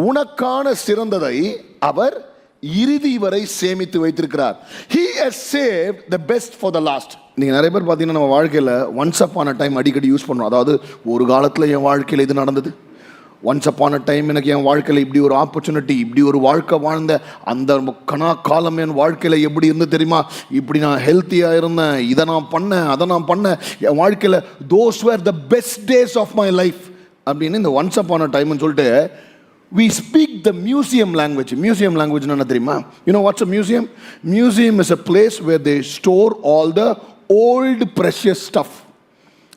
உனக்கான சிறந்ததை அவர் இறுதி வரை சேமித்து வைத்திருக்கிறார். He has saved the best for the last. நீங்கள் நிறைய பேர் பார்த்தீங்கன்னா நம்ம வாழ்க்கையில் ஒன்ஸ் அப்பான டைம் அடிக்கடி யூஸ் பண்ணுறோம். அதாவது ஒரு காலத்தில் என் வாழ்க்கையில் இது நடந்தது, ஒன்ஸ் அப்பான டைம் எனக்கு என் வாழ்க்கையில் இப்படி ஒரு ஆப்பர்ச்சுனிட்டி, இப்படி ஒரு வாழ்க்கை வாழ்ந்த அந்த காலம் என் வாழ்க்கையில் எப்படி இருந்து தெரியுமா, இப்படி நான் ஹெல்த்தியாக இருந்தேன், இதை நான் பண்ணேன், அதை நான் பண்ணேன், என் வாழ்க்கையில் those were the best days of my life அப்படின்னு இந்த ஒன்ஸ் அப்பான டைம்னு சொல்லிட்டு we speak the museum language. Museum language என்ன தெரியுமா? You know what's a museum? Museum is a place where they store all the old precious stuff.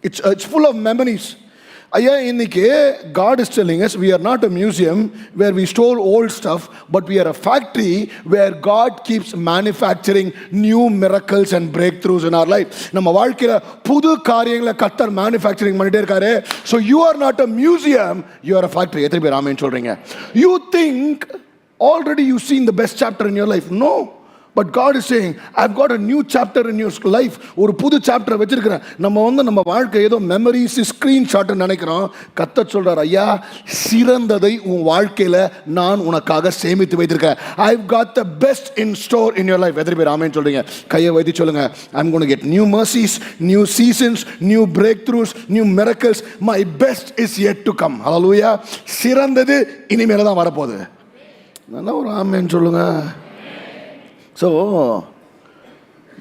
It's full of memories. ஐயா, இன்னைக்கு God is telling us we are not a museum where we store old stuff, but we are a factory where God keeps manufacturing new miracles and breakthroughs in our life. நம்ம வாழ்க்கையில புது காரியங்களை கர்த்தர் manufacturing பண்ணிட்டே இருக்காரு. So you are not a museum, you are a factory. எத்தனை பேர் ஆமென் சொல்றீங்க? You think already you seen the best chapter in your life. No. But God is saying, I've got a new chapter in your life. ஒரு புது chapter வச்சிருக்கிறேன். நம்ம வாழ்க்கை ஏதோ memories screenshot நினைக்கிறோம். கர்த்தர் சொல்றார், ஐயா, சிறந்ததை உன் வாழ்க்கையில நான் உனக்காக சேமித்து வைத்திருக்கேன். I've got the best in store in your life. எத்தனை பேர் ஆமென் சொல்றீங்க? கையை வைத்து சொல்லுங்க, I'm going to get new mercies, new seasons, new breakthroughs, new miracles. My best is yet to come. Hallelujah. சிறந்தது இனிமேல தான் வரப்போகுது. நல்லா ஒரு ஆமென் சொல்லுங்க. ஸோ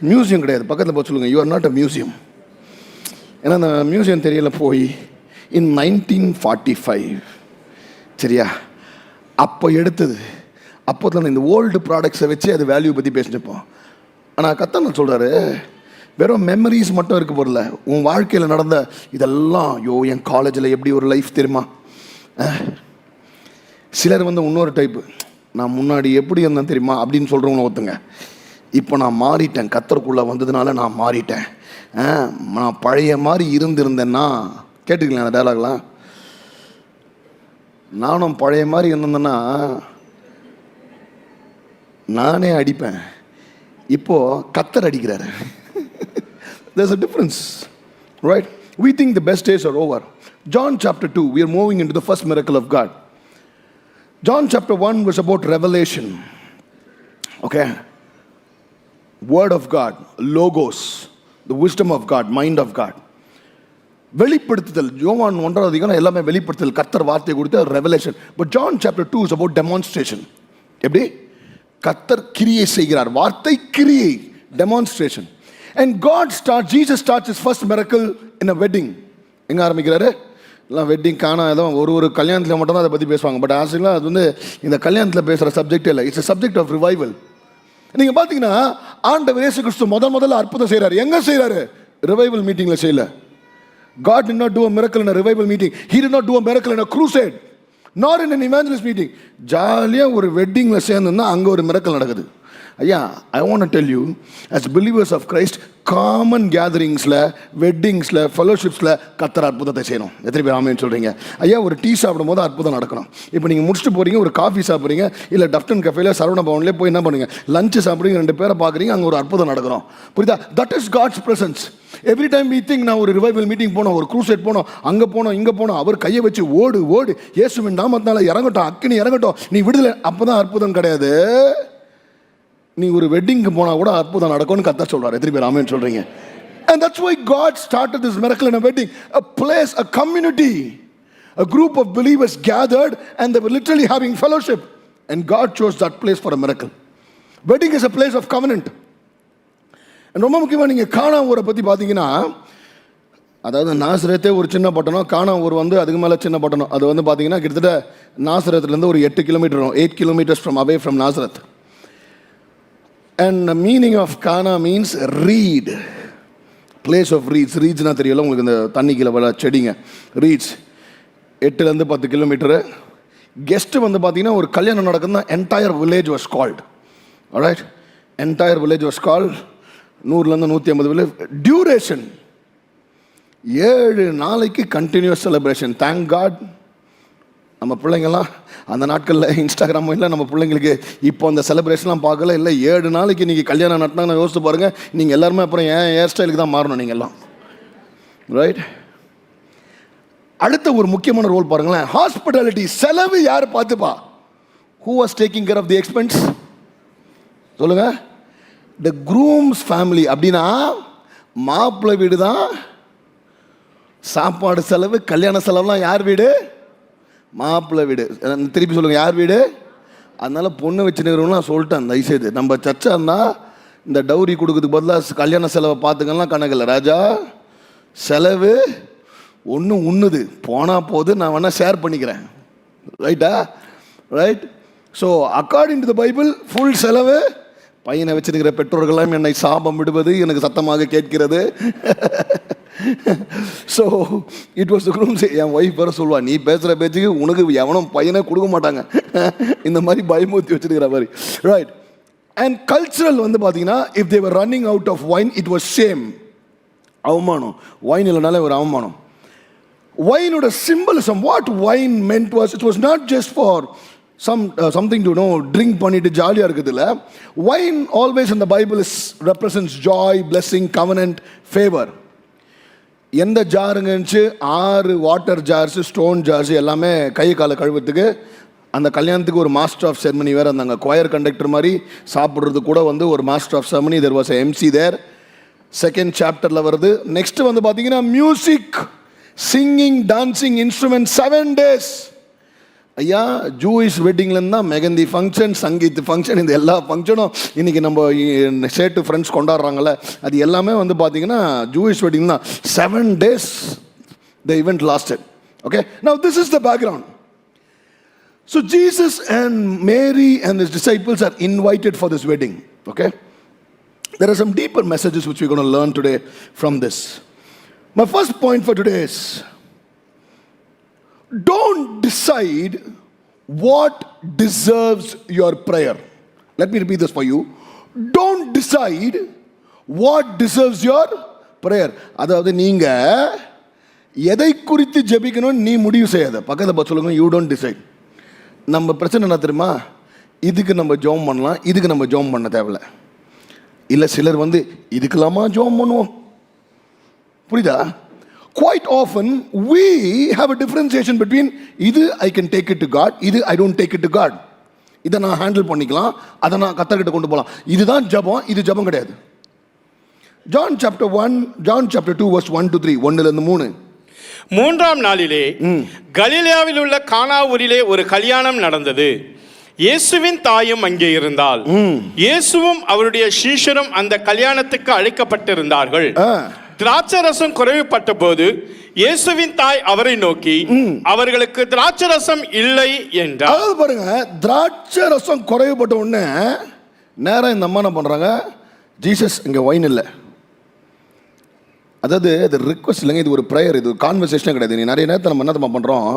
மியூசியம் கிடையாது, பக்கத்தில் போய் சொல்லுங்கள், you are not a museum. ஏன்னா அந்த மியூசியம் தெரியல போய் இன் 1945 சரியா, அப்போ எடுத்தது, அப்போது இந்த ஓல்டு ப்ராடக்ட்ஸை வச்சு அது வேல்யூ பற்றி பேசினப்போம். ஆனால் கர்த்தர் சொல்கிறாரு, வெறும் மெமரிஸ் மட்டும் இருக்க போகிறல, உன் வாழ்க்கையில் நடந்த இதெல்லாம், என் காலேஜில் எப்படி ஒரு லைஃப் தெரியுமா. சிலர் இன்னொரு டைப்பு, நான் முன்னாடி எப்படி இருந்தேன் தெரியுமா அப்படின்னு சொல்கிறவங்கள ஒத்துங்க. இப்போ நான் மாறிட்டேன், கர்த்தருக்குள்ளே வந்ததுனால நான் மாறிட்டேன். நான் பழைய மாதிரி இருந்திருந்தேன்னா, கேட்டுக்கலாம் அந்த டைலாக்லாம், நானும் பழைய மாதிரி இருந்தேன்னா நானே அடிப்பேன், இப்போது கர்த்தர் அடிக்கிறாரு. There's a difference, right? We think the best days are over. John chapter 2, we are moving into the first miracle of God. John chapter 1 was about revelation. Okay? Word of God, logos, the wisdom of God, mind of God. வெளிப்படுத்துதல். யோவான் 1 அதிகாரம் எல்லாமே வெளிப்படுத்துதல், கர்த்தர் வார்த்தை கொடுத்த revelation. But John chapter 2 is about demonstration. எப்படி? கர்த்தர் கிரியை செய்கிறார், வார்த்தை கிரியை, demonstration. And Jesus starts his first miracle in a wedding. எங்க ஆரம்பிக்கிறாரு? எல்லாம் வெட்டிங் காணா, ஏதோ ஒரு கல்யாணத்தில் மட்டும் தான் அதை பற்றி பேசுவாங்க. பட் ஆக்சுவலாக அது இந்த கல்யாணத்தில் பேசுகிற சப்ஜெக்டே இல்லை. It's a subject of revival. நீங்கள் பார்த்தீங்கன்னா ஆண்டவர் இயேசு கிறிஸ்து முதல்ல அற்புதம் செய்கிறார். எங்கே செய்கிறாரு? ரிவைவல் மீட்டிங்கில் செய்யல. God did not do a miracle in a revival meeting. He did not do a miracle in a crusade, nor in an evangelist meeting. ஜாலியாக ஒரு வெட்டிங்கில் சேர்ந்துன்னா அங்கே ஒரு மிரக்கல் நடக்குது. ஐயா, I want to tell you, as believers of Christ, common கேதரிங்ஸில், வெட்டிங்ஸில், ஃபெலோஷிப்ஸில் கர்த்தர் அற்புதத்தை செய்யணும். எத்தனை பேர் ஆமென் சொல்கிறீங்க? ஐயா, ஒரு டீ சாப்பிடும் போது அற்புதம் நடக்கணும். இப்போ நீங்கள் முடிச்சுட்டு போகிறீங்க, ஒரு காஃபி சாப்பிட்றீங்க, இல்லை டஃப்டன் கஃபேல சரவண பவன்லேயே போய் என்ன பண்ணுங்க, லஞ்சு சாப்பிட்றீங்க, 2 பேரை பார்க்குறீங்க, அங்கே ஒரு அற்புதம் நடக்கணும். புரியுதா? That is God's presence. Every time we think, நான் ஒரு ரிவைவல் மீட்டிங் போனோம், ஒரு க்ரூசைட் போனோம், அங்கே போனோம், இங்கே போனோம், அவர் கையை வச்சு ஓடு இயேசுவின் நாமத்தினால இறங்கட்டும், அக்கினி இறங்கட்டும், நீ விடுதலை, அப்போ தான் அற்புதம் கிடையாது. நீ ஒரு வெட்டிங்க்கு போனால் கூட அற்புதம் நடக்கும்னு கர்த்தர் சொல்கிறார். எத்தனை பேர் ஆமென் சொல்கிறீங்க? And that's why God started this miracle in a wedding, a place, a community, a group of believers gathered, and they were literally having fellowship, and God chose that place for a miracle. Wedding is a place of covenant. And ரொம்ப முக்கியமாக நீங்கள் கானா ஊரை பற்றி பார்த்தீங்கன்னா, அதாவது நாசரேத்தே ஒரு சின்ன பட்டணம், கானா ஊர் அதுக்கு மேலே சின்ன பட்டணம். அது பார்த்தீங்கன்னா கிட்டத்தட்ட நாசரேத்துலேருந்து ஒரு 8 kilometre, 8 kilometers away from Nazareth. And the meaning of Cana means reed, place of reeds. Reedsனா தெரியல உங்களுக்கு, இந்த தண்ணி கீழே வர செடிங்க, ரீட்ஸ். 8 to 10 kilometre. கெஸ்ட்டு பார்த்தீங்கன்னா ஒரு கல்யாணம் நடக்குதுன்னா entire village was called. Alright, entire village was called. 100 to 150 village. Duration 7 நாளைக்கு கண்டினியூஸ் செலிப்ரேஷன். தேங்க் காட் நம்ம பிள்ளைங்கள்லாம் அந்த நாட்களில் இன்ஸ்டாகிராமோ இல்லை, நம்ம பிள்ளைங்களுக்கு இப்போ அந்த செலிப்ரேஷன்லாம் பார்க்கல. இல்லை 7 நாளைக்கு நீங்கள் கல்யாணம் நடத்தினா யோசிச்சு பாருங்கள், நீங்கள் எல்லாருமே அப்புறம் ஏன் ஹேர் ஸ்டைலுக்கு தான் மாறணும் நீங்கள் எல்லாம். ரைட்? அடுத்த ஒரு முக்கியமான ரோல் பாருங்களேன், ஹாஸ்பிட்டாலிட்டி. செலவு யார் பார்த்துப்பா? Who was taking care of the expense? சொல்லுங்க. The groom's family. அப்படின்னா மாப்பிள்ளை வீடு தான் சாப்பாடு செலவு, கல்யாண செலவுலாம் யார் வீடு? மாப்பிள்ளை வீடு. திருப்பி சொல்லுங்க, யார் வீடு? அதனால பொண்ணு வச்சுருக்கிறவங்க நான் சொல்லிட்டேன், தயவுசெய்து நம்ம சர்ச்சா இருந்தால் இந்த டவுரி கொடுக்கறதுக்கு பதிலாக கல்யாண செலவை பார்த்துக்கலாம் கணக்கில்லை ராஜா. செலவு ஒன்று உண்ணுது போனால் போது, நான் வேணால் ஷேர் பண்ணிக்கிறேன், ரைட்டா? Right. So according to the Bible full செலவு. பையனை வச்சிருக்கிற பெற்றோர்களெல்லாம் என்னை சாபம் விடுவது எனக்கு சத்தமாக கேட்கிறது. So it was groom's. N wife வேறு சொல்லுவா, நீ பேசுகிற பேச்சுக்கு உனக்கு எவனும் பையனை கொடுக்க மாட்டாங்க, இந்த மாதிரி பயமூத்தி வச்சிருக்கிற மாதிரி, ரைட்? அண்ட் கல்ச்சுரல் வந்து பார்த்தீங்கன்னா, if they were running out of wine it was shame, அவமானம். வைன் இல்லைனாலே ஒரு அவமானம். வைனோட symbolism, what wine meant was, it was not just for something to know, drink பண்ணிட்டு ஜாலியாக இருக்குது இல்லை. Wine always in the Bible is represents joy, blessing, covenant, favor. எந்த ஜாருங்க இருந்துச்சு? 6 வாட்டர் ஜார்ஸு, ஸ்டோன் ஜார்ஸு, எல்லாமே கை காலை கழுவுறதுக்கு. அந்த கல்யாணத்துக்கு ஒரு மாஸ்டர் ஆஃப் செரமனி வேறு இருந்தாங்க, கொயர் கண்டக்டர் மாதிரி. சாப்பிட்றது கூட வந்து ஒரு master of ceremony, there was MC there. Second சாப்டரில் வருது. நெக்ஸ்ட் வந்து பார்த்தீங்கன்னா music, singing, dancing, instrument, 7 days. ஐயா, ஜூயிஷ் வெட்டிங்லேருந்து தான் மெகந்தி ஃபங்க்ஷன், சங்கீத் ஃபங்க்ஷன், இந்த எல்லா ஃபங்க்ஷனும் இன்றைக்கி நம்ம சேட்டு ஃப்ரெண்ட்ஸ் கொண்டாடுறாங்கல்ல, அது எல்லாமே வந்து பார்த்தீங்கன்னா ஜூயிஷ் வெட்டிங் தான். 7 days the event lasted. Okay, now this is the background. So Jesus and Mary and his disciples are invited for this wedding. Okay, there are some deeper messages which we're going to learn today from this. My first point for today is, don't decide what deserves your prayer. Let me repeat this for you. Don't decide what deserves your prayer. அதாவது நீங்க எதை குறித்து ஜெபிக்கணும் நீ முடிவு செய்யாத. பக்கத்துல பார்த்து சொல்லுங்க, you don't decide. நம்ம பிரச்சனை என்ன தெரியுமா? இதுக்கு நம்ம ஜெபம் பண்ணலாம், இதுக்கு நம்ம ஜெபம் பண்ண தேவையில்ல. இல்லை சிலர் வந்து இதுக்கெல்லாமா ஜெபம் பண்ணுவோம், புரியுதா? Quite often we have a differentiation between இது I can take it to God, இது I don't take it to God. இதை நான் ஹேண்டில் பண்ணிக்கலாம், அதை நான் கர்த்தர்கிட்ட கொண்டு போகலாம். இதுதான் ஜெபம், இது ஜெபம் கிடையாது. John chapter 2 verse 1 to 3, 1-3. 3ஆம் நாளிலே கலிலேயாவில் உள்ள கானா ஊரிலே ஒரு கல்யாணம் நடந்தது. இயேசுவின் தாயும் அங்கே இருந்தாள். இயேசுவும் அவருடைய சீஷரும் அந்த கல்யாணத்துக்கு அழைக்கப்பட்டிருந்தார்கள். திராட்சரசம் குறைவுபட்ட போது இயேசுவின் தாய் அவரை நோக்கி, அவர்களுக்கு திராட்சரசம் இல்லை என்றார். அதாவது பாருங்க, திராட்சரசம் குறைவுபட்ட உடனே நேரம் இந்த அம்மா என்ன பண்றாங்க? ஜீசஸ், இங்க வைன் இல்லை. அதாவது இது ரிக்வஸ்ட் இல்லைங்க, இது ஒரு ப்ரேயர், இது ஒரு கான்வர்சேஷனே கிடையாது. நீ நிறைய நேரத்தை நம்ம என்ன பண்ணுறோம்,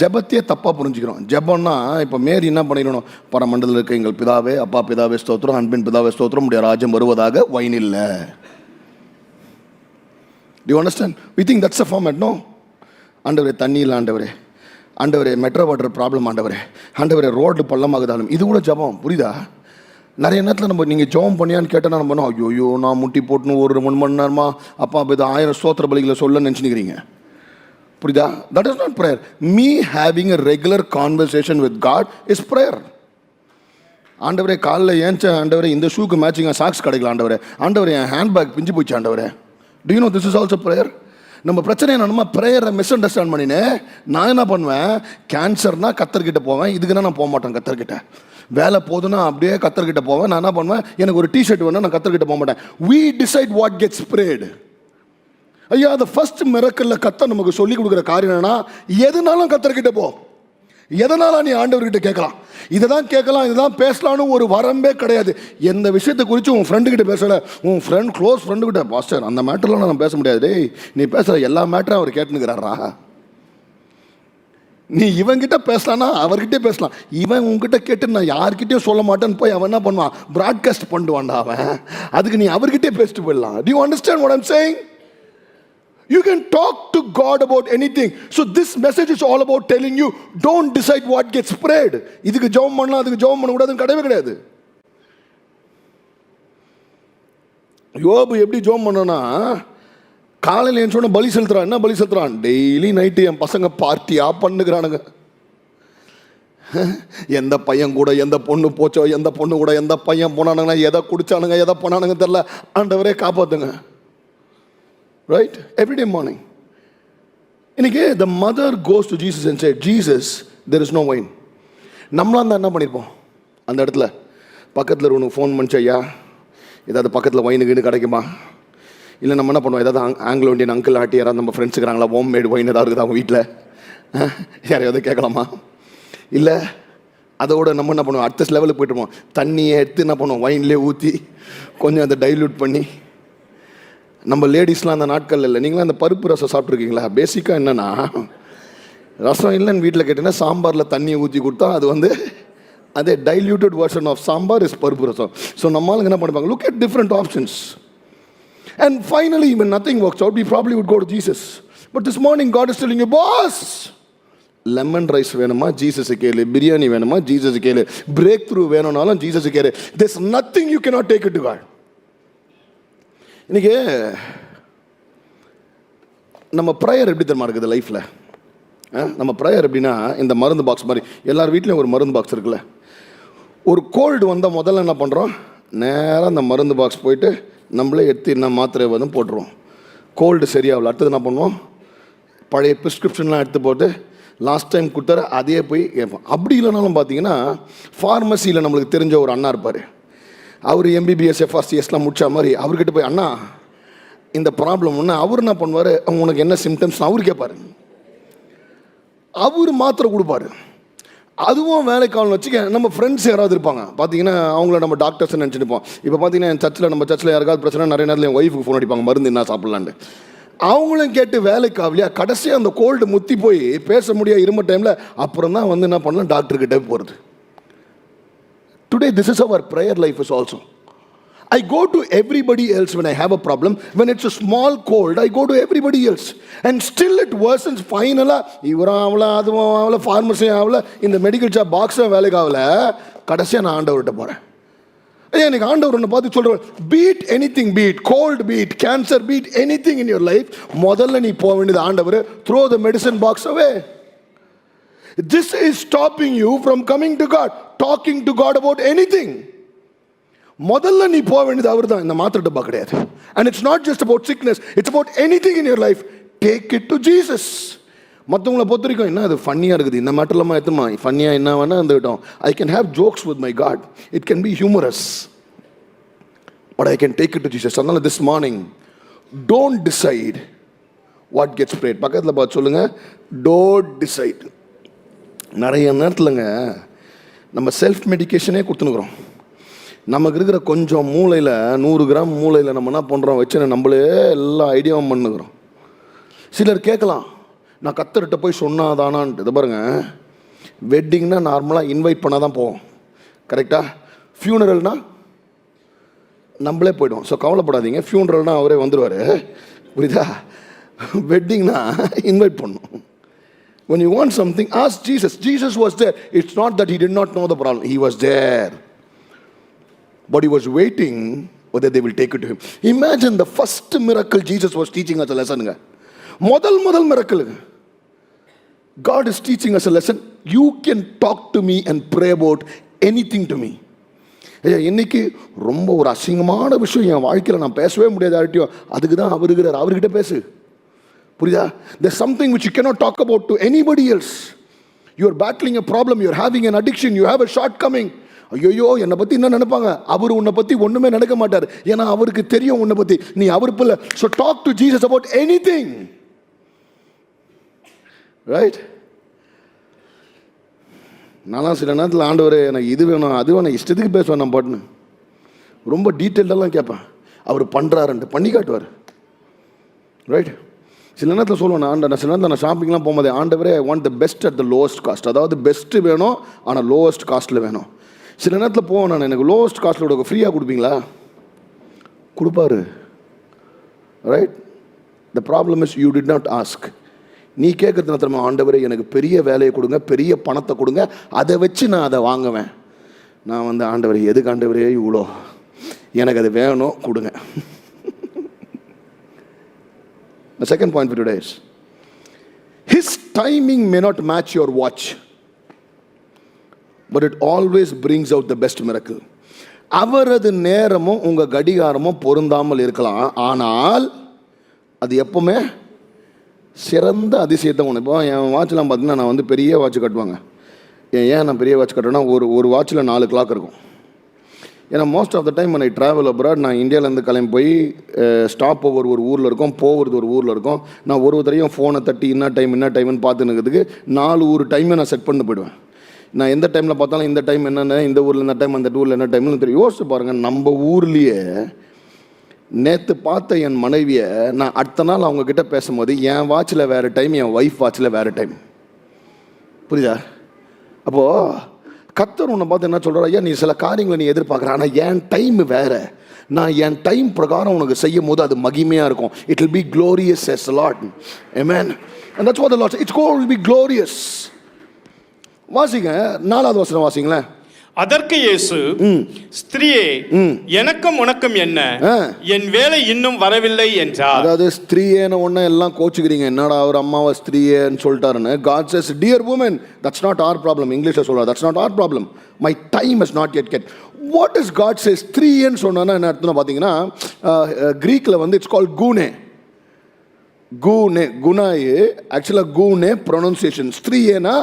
ஜபத்தையே தப்பாக புரிஞ்சுக்கிறோம். ஜபம்னா இப்போ மேரி என்ன பண்ணிடணும், பரமண்டலில் இருக்க எங்கள் பிதாவே, அப்பா பிதாவே ஸ்தோத்திரம், அன்பின் பிதாவே ஸ்தோத்திரம், உடைய ராஜ்யம் வருவதாக, வைன் இல்லை. Do you understand? We think that's a format. No. ஆண்டவரே தண்ணி இல்லை, ஆண்டவரே, ஆண்டவரே மெட்ரோ வாட்டர் ப்ராப்ளம், ஆண்டவரே, ஆண்டவரே ரோடு பள்ளமாகுதாலும், இது கூட ஜபம், புரியுதா? நிறைய நேரத்தில் நம்ம நீங்கள் ஜபம் பண்ணியான்னு கேட்டால் நம்ம பண்ணோம், ஐயோ நான் முட்டி போட்டுன்னு ஒரு 1 மணி நேரமா அப்பா அப்போ இது 1000 ஸ்தோத்திர பலிகளை சொல்ல நினச்சிக்கிறீங்க, புரியுதா? That is not prayer. Me having a regular conversation with God is prayer. ஆண்டவரே காலைல ஏன்ச்ச, ஆண்டவரே இந்த ஷூக்கு மேட்சிங்காக சாக்ஸ் கிடைக்கல, ஆண்டவரே, ஆண்டவரே என் ஹேண்ட்பேக் பிஞ்சு போச்சு, ஆண்டவரே. Do you know this is also prayer? நம்ம பிரச்சனை என்னன்னா, ப்ரேயரை மிஸ் அண்டர்ஸ்டாண்ட் பண்ணினேன். நான் என்ன பண்ணுவேன், கேன்சர்னா கத்தர்கிட்ட போவேன், இதுக்குன்னா நான் போக மாட்டேன் கத்தர்கிட்ட. வேலை போதுன்னா அப்படியே கத்தர்கிட்ட போவேன். நான் என்ன பண்ணுவேன், எனக்கு ஒரு டிஷர்ட் வேணும், நான் கத்தர்கிட்ட போக மாட்டேன். We decide what gets prayed. ஐயா, the first miracle கத்தர் நமக்கு சொல்லி கொடுக்குற காரியம் என்னன்னா, எதுனாலும் கத்தர்கிட்ட போ, எதனால நீ ஆண்டவர்கிட்ட கேட்கலாம், இதை தான் கேட்கலாம், இதுதான் பேசலான்னு ஒரு வரம்பே கிடையாது. எந்த விஷயத்தை குறித்து உன் ஃப்ரெண்டு கிட்ட பேசல, உன் ஃப்ரெண்ட் க்ளோஸ் ஃப்ரெண்டு கிட்ட, பாஸ்டர் அந்த மேட்டர்லாம் நான் பேச முடியாது, டேய் நீ பேசுகிற எல்லா மேட்டரும் அவர் கேட்டுனுக்கிறாரா. நீ இவன்கிட்ட பேசலான்னா அவர்கிட்டே பேசலாம், இவன் உங்ககிட்ட கேட்டு நான் யார்கிட்டையும் சொல்ல மாட்டேன்னு போய் அவன் என்ன பண்ணுவான், ப்ராட்காஸ்ட் பண்ணுவான்டா அவன். அதுக்கு நீ அவர்கிட்டே பேசிட்டு போயிடலாம். Do you understand what I'm saying? You can talk to God about anything. So this message is all about telling you, don't decide what gets prayed. இதுக்கு ஜெபம் பண்ணலாம், அதுக்கு ஜெபம் பண்ண கூடாதுன்னு கிடையவே கிடையாது. யோபு எப்படி ஜெபம் பண்ணனா, காலையில் என் சொன்ன பலி செலுத்துறான். என்ன பலி செலுத்துறான்? டெய்லி நைட்டு என் பசங்க பார்ட்டியாக பண்ணுகிறானுங்க. எந்த பையன் கூட எந்த பொண்ணு போச்சோ, எந்த பொண்ணு கூட எந்த பையன் போனானுங்கன்னா, எதை குடிச்சானுங்க எதை பண்ணானுங்க தெரியல, ஆண்டவரே காப்பாத்துங்க. ரைட்? Everyday morning. இன்னைக்கு the mother goes to Jesus and said, Jesus, there is no wine. நம்மளாம் தான் என்ன பண்ணியிருப்போம்? அந்த இடத்துல பக்கத்தில் ஒன்று ஃபோன் பண்ணிச்சு, ஐயா ஏதாவது பக்கத்தில் வைனு கீனு கிடைக்குமா? இல்லை நம்ம என்ன பண்ணுவோம், ஏதாவது ஆங்கிலோ இண்டியன் அங்கிள் ஆட்டி யாராவது நம்ம ஃப்ரெண்ட்ஸ் இருக்கிறாங்களா, ஹோம் மேட் வைன் ஏதாவது இருக்குது அவங்க வீட்டில், யாரையாவது கேட்கலாமா? இல்லை அதோட நம்ம என்ன பண்ணுவோம், அடுத்த லெவலுக்கு போய்ட்டுருவோம். தண்ணியை எடுத்து என்ன பண்ணுவோம், வைன்லேயே ஊற்றி கொஞ்சம் அதை டைல்யூட் பண்ணி. நம்ம லேடிஸ்லாம் அந்த நாட்கள் இல்லை, நீங்களாம் அந்த பருப்பு ரசம் சாப்பிட்ருக்கீங்களா? பேசிக்காக என்னென்னா, ரசம் இல்லைன்னு வீட்டில் கேட்டிங்கன்னா சாம்பாரில் தண்ணியை ஊற்றி கொடுத்தா அது அதே diluted version of sambar is paruppu rasam. So நம்மளுக்கு என்ன பண்ணுவாங்க, look at different options. And finally, when nothing works out, we probably would go to Jesus. But this morning, God is telling you, boss, lemon rice வேணுமா, Jesus கேளு. பிரியாணி வேணுமா, Jesus கேளு. Break through வேணும்னாலும் Jesus கேளு. There's nothing you cannot take it to God. இன்னைக்கு நம்ம prayer எப்படி தெரியுமா இருக்குது லைஃப்பில்? நம்ம ப்ரேயர் எப்படின்னா, இந்த மருந்து பாக்ஸ் மாதிரி எல்லார் வீட்லேயும் ஒரு மருந்து பாக்ஸ் இருக்குல்ல. ஒரு கோல்டு வந்தால் முதல்ல என்ன பண்ணுறோம், நேராக அந்த மருந்து பாக்ஸ் போயிட்டு நம்மளே எடுத்து என்ன மாத்திரை போட்டுருவோம். கோல்டு சரியாகல, அடுத்தது என்ன பண்ணுவோம், பழைய ப்ரிஸ்கிரிப்ஷன்லாம் எடுத்து போட்டு லாஸ்ட் டைம் கொடுத்தாரு அதே போய் கேட்போம். அப்படி இல்லைனாலும் பார்த்தீங்கன்னா, ஃபார்மசியில் நம்மளுக்கு தெரிஞ்ச ஒரு அண்ணா இருப்பார். அவர் MBBS FRCSலாம் முடிச்ச மாதிரி அவர்கிட்ட போய், அண்ணா இந்த ப்ராப்ளம் ஒன்று, அவர் என்ன பண்ணுவார், உனக்கு என்ன சிம்டம்ஸ் அவர் கேட்பார், அவர் மாத்திரை கொடுப்பாரு. அதுவும் வேலைக்காலம் வச்சுக்க. நம்ம ஃப்ரெண்ட்ஸ் யாராவது இருப்பாங்க பார்த்தீங்கன்னா, அவங்கள நம்ம டாக்டர்ஸ் நினச்சிருப்போம். இப்போ பார்த்தீங்கன்னா நம்ம சர்ச்சில் யாருக்காவது பிரச்சனை, நிறைய நேரத்தில் என் ஒய்ஃபுக்கு ஃபோன் அடிப்பாங்க, மருந்து என்ன சாப்பிட்லான்னு. அவங்களும் கேட்டு வேலைக்காகலையா, கடைசியாக அந்த கோல்டு முத்தி போய் பேச முடியாது இரும டைமில், அப்புறம் தான் என்ன பண்ணலாம், டாக்டர்கிட்ட போகிறது. Today this is our prayer life is also. I go to everybody else when I have a problem. When it's a small cold, I go to everybody else. And still it worsens. Finally, இவரும் ஆகல, அதுவும் ஆகல, ஃபார்மசியும் ஆகல, இந்த medical shop பாக்ஸும் வேலைக்கு ஆகல, கடைசியாக நான் ஆண்டவர்கிட்ட போகிறேன். எனக்கு ஆண்டவர் ஒன்று பார்த்து சொல்கிறேன், beat anything, beat cold, beat cancer, beat anything in your life. முதல்ல நீ போக வேண்டியது, ஆண்டவர், throw the medicine box away. This is stopping you from coming to God, talking to God about anything. முதல்ல நீ போக வேண்டியது அவர் தான், இந்த மாத்திரை டப்பா கிடையாது. And it's not just about sickness, it's about anything in your life. Take it to Jesus. மற்றவங்களை பொறுத்த வரைக்கும் என்ன அது ஃபன்னியாக இருக்குது, இந்த மேட்டர்லாமா எத்துமா ஃபன்னியாக என்ன வேணா இருந்துவிட்டோம். I can have jokes with my God, it can be humorous, but I can take it to Jesus. அதனால this morning, don't decide what gets prayed. பக்கத்தில் பார்த்து சொல்லுங்க, don't decide. நிறைய நேரத்தில்ங்க நம்ம செல்ஃப் மெடிக்கேஷனே கொடுத்துனுக்குறோம். நமக்கு இருக்கிற கொஞ்சம் மூளையில், 100 கிராம் மூளையில் நம்ம என்ன பண்ணுறோம் வச்சு நம்மளே எல்லா ஐடியாவும் பண்ணுக்கிறோம். சிலர் கேட்கலாம், நான் கத்தர்கிட்ட போய் சொன்னாதானான்ட்டு. இதை பாருங்க, வெட்டிங்னா நார்மலாக இன்வைட் பண்ணால் தான் போவோம், கரெக்டாக? ஃபியூனரல்னால் நம்மளே போய்டுவோம். ஸோ கவலைப்படாதீங்க, ஃபியூனரல்னால் அவரே வந்துடுவார், புரியுதா? வெட்டிங்னா இன்வைட் பண்ணணும். When you want something, ask Jesus. Jesus was there. It's not that he did not know the problem. He was there. But he was waiting whether they will take it to him. Imagine the first miracle Jesus was teaching us a lesson. முதல் miracle. God is teaching us a lesson. You can talk to me and pray about anything to me. இன்னைக்கு ரொம்ப ஒரு அசிங்கமான விஷயம் என் வாழ்க்கையில் நான் பேசவே முடியாது யார்கிட்டயும், அதுக்கு தான் அவர் இருக்கிறார், அவர்கிட்ட பேசு, புரியுதா? There's something which you cannot talk about to anybody else. You are battling a problem, you are having an addiction, you have a shortcoming. ஐயோ என்னை பற்றி என்ன நினைப்பாங்க, அவர் உன்னை பற்றி ஒன்றுமே நினைக்க மாட்டார், ஏன்னா அவருக்கு தெரியும் உன்னை பற்றி, நீ அவர் பிள்ளை. So talk to Jesus about anything, right? நான்லாம் சில நேரத்தில் ஆண்டவரே எனக்கு இது வேணும் அது வேணும் இஷ்டத்துக்கு பேசுவேன், நான் பாட்டுன்னு ரொம்ப டீட்டெயில்டெல்லாம் கேட்பேன். அவர் பண்ணுறாருன்ட்டு பண்ணி காட்டுவார், ரைட்? சில நேரத்தில் சொல்லுவேன், நான் சில நேரத்தில் நான் ஷாப்பிங்லாம் போகும்போது, ஆண்டவரே I want the best at the lowest cost. அதாவது பெஸ்ட்டு வேணும் ஆனால் லோவஸ்ட் காஸ்ட்டில் வேணும். சில நேரத்தில் போவேன் நான், எனக்கு லோவஸ்ட் காஸ்ட்டில் கொடுக்க ஃப்ரீயாக கொடுப்பீங்களா? கொடுப்பாரு, right? The problem is you did not ask. நீ கேட்கறது திரும்ப, ஆண்டவரே எனக்கு பெரிய வேலையை கொடுங்க, பெரிய பணத்தை கொடுங்க, அதை வச்சு நான் அதை வாங்குவேன். நான் ஆண்டவரே எதுக்கு ஆண்டவரே இவ்வளோ, எனக்கு அது வேணும் கொடுங்க. The second point for today is, his timing may not match your watch, but it always brings out the best miracle. அவரது நேரமும் உங்கள் கடிகாரமும் பொருந்தாமல் இருக்கலாம், ஆனால் அது எப்பவுமே சிறந்த அதிசயத்தை ஒன்று. இப்போ என் வாட்செலாம் பார்த்தீங்கன்னா, நான் வந்து பெரிய வாட்ச் கட்டுவாங்க. ஏன் நான் பெரிய வாட்ச் கட்டுறேன்னா, ஒரு வாட்சில் 4 கிளாக் இருக்கும். ஏன்னா மோஸ்ட் ஆஃப் த டைம் நான் ட்ராவல் அப்ராட், நான் இந்தியாவிலேருந்து கிளம்பி போய் ஸ்டாப் ஓவர் ஒரு ஊரில் இருக்கும், போகிறது ஒரு ஊரில் இருக்கும். நான் ஒரு தரையும் ஃபோனை தட்டி என்ன டைம்னு பார்த்துனுக்கிறதுக்கு 4 ஊர் டைமை நான் செட் பண்ணி போயிடுவேன். நான் எந்த டைமில் பார்த்தாலும் இந்த டைம் என்னென்ன, இந்த ஊரில் என்ன டைம், அந்த ஊரில் என்ன டைம்னு தெரியும். யோசிச்சு பாருங்கள், நம்ம ஊர்லேயே நேற்று பார்த்த என் மனைவியை நான் அடுத்த நாள் அவங்கக்கிட்ட பேசும்போது என் வாட்சில் வேறு டைம், என் ஒய்ஃப் வாட்சில் வேறு டைம். புரியுதா? அப்போது கர்த்தர் உன்னை பார்த்து என்ன சொல்கிறார், ஐயா நீ சில காரியங்களை நீ எதிர்பார்க்குற, ஆனால் என் டைம் வேறு. நான் என் டைம் பிரகாரம் உனக்கு செய்யும் போது அது மகிமையாக இருக்கும். It will be glorious as the Lord. Amen. And that's what the Lord said. It's going to be glorious. வாசிங்க 4வது வசனம் வாசிங்களேன். அதற்கு இயேசு, ஸ்திரீயே எனக்கும் உனக்கும் என்ன, என் வேலை இன்னும் வரவில்லை என்றார். அதாவது ஸ்திரீயேன்னு ஒன்று எல்லாம் கோச்சுக்கிறீங்க, என்னடா அவர் அம்மாவை ஸ்திரீயேன்னு சொல்லிட்டாருன்னு. God says, dear woman, that's not our problem. இங்கிலீஷில் சொல்கிறார், that's not our problem. My time has not yet get. What does God say? ஸ்திரீயேன்னு சொன்னா என்ன அர்த்தம் பார்த்தீங்கன்னா, கிரீக்கில் வந்து இட்ஸ் கால்ட் கூனே. கூனே குனாயே ஆக்சுவலாக கூனே ப்ரொனன்சியேஷன். ஸ்திரீயேனா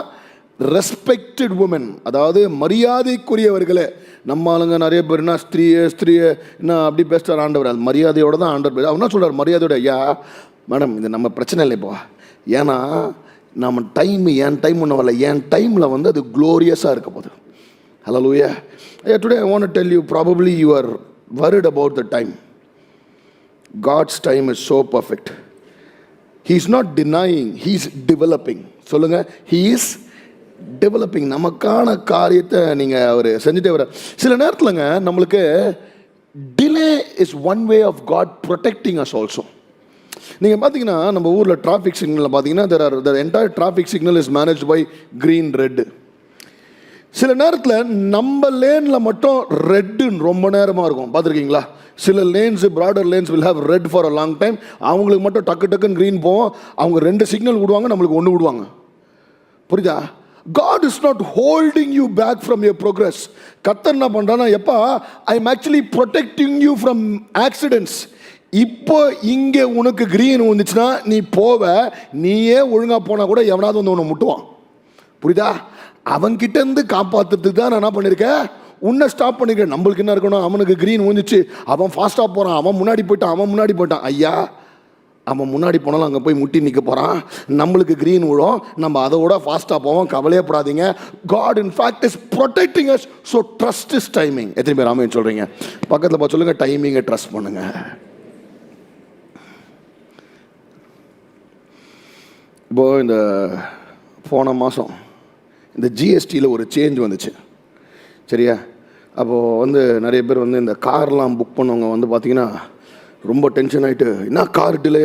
ரெஸ்பெக்டட் உமன், அதாவது மரியாதைக்குரியவர்களே. நம்ம ஆளுங்க நிறைய பேர்னா ஸ்திரீயே என்ன அப்படி பேசுகிறார் ஆண்டவர். அது மரியாதையோடு தான் ஆண்டவர் பேர். அவர் என்ன சொல்கிறார், மரியாதையோட. ஐயா மேடம் இது நம்ம பிரச்சனை இல்லை இப்போ, ஏன்னா நம்ம டைம் என் டைம் ஒன்றும் வரல, என் டைமில் வந்து அது க்ளோரியஸாக இருக்க போகுது. Hallelujah. Today I want to tell you, probably you are worried about the time. God's time is so perfect. He is not denying, he is developing. சொல்லுங்க, he is டெவலப்பிங். நமக்கான காரியத்தை நீங்கள் அவர் செஞ்சுட்டே வர. சில நேரத்தில்ங்க நம்மளுக்கு delay is one way of God protecting us also. நீங்கள் பார்த்தீங்கன்னா நம்ம ஊரில் டிராஃபிக் சிக்னலில் பார்த்தீங்கன்னா the entire traffic signal is managed by green red. சில நேரத்தில் நம்ம லேனில் மட்டும் ரெட்டு ரொம்ப நேரமாக இருக்கும், பார்த்துருக்கீங்களா? சில lands broader lands will have rest for a long time. அவங்களுக்கு மட்டும் டக்குன்னு க்ரீன் போவோம். அவங்க 2 சிக்னல் விடுவாங்க, நம்மளுக்கு 1 விடுவாங்க. புரியுதா? God is not holding you back from your progress. கர்த்தர் என்ன பண்றானா, எப்பா I am actually protecting you from accidents. இப்போ இங்கே உனக்கு கிரீன் வந்துச்சுன்னா நீ போவ, நீயே ஒழுங்கா போனா கூட எவனாவது வந்து உன்னை முட்டுவான். புரியுதா? அவன்கிட்ட இருந்து காப்பாத்துறதுக்கு தான் நான் என்ன பண்ணியிருக்கேன், உன்னை ஸ்டாப் பண்ணிருக்கேன். நம்மளுக்கு என்ன இருக்கணும், அவனுக்கு கிரீன் வந்துச்சு, அவன் ஃபாஸ்ட்டாக போகிறான், அவன் முன்னாடி போயிட்டான். ஐயா அவன் முன்னாடி போனாலும் அங்கே போய் முட்டி நிற்க போகிறான். நம்மளுக்கு க்ரீன் விழும், நம்ம அதை விட ஃபாஸ்ட்டாக போவோம். கவலையப்படாதீங்க. God in fact is protecting us, so trust His timing. எத்தனை பேர் ஆமென் சொல்கிறீங்க? பக்கத்தில் பார்த்து சொல்லுங்கள், டைமிங்கை ட்ரஸ்ட் பண்ணுங்க. இப்போது இந்த போன மாதம் இந்த ஜிஎஸ்டியில் ஒரு சேஞ்ச் வந்துச்சு, சரியா? அப்போது வந்து நிறைய பேர் வந்து இந்த கார்லாம் புக் பண்ணவங்க வந்து பார்த்திங்கன்னா ரொம்ப டென்ஷன் ஆகிட்டு, என்ன கார் டிலே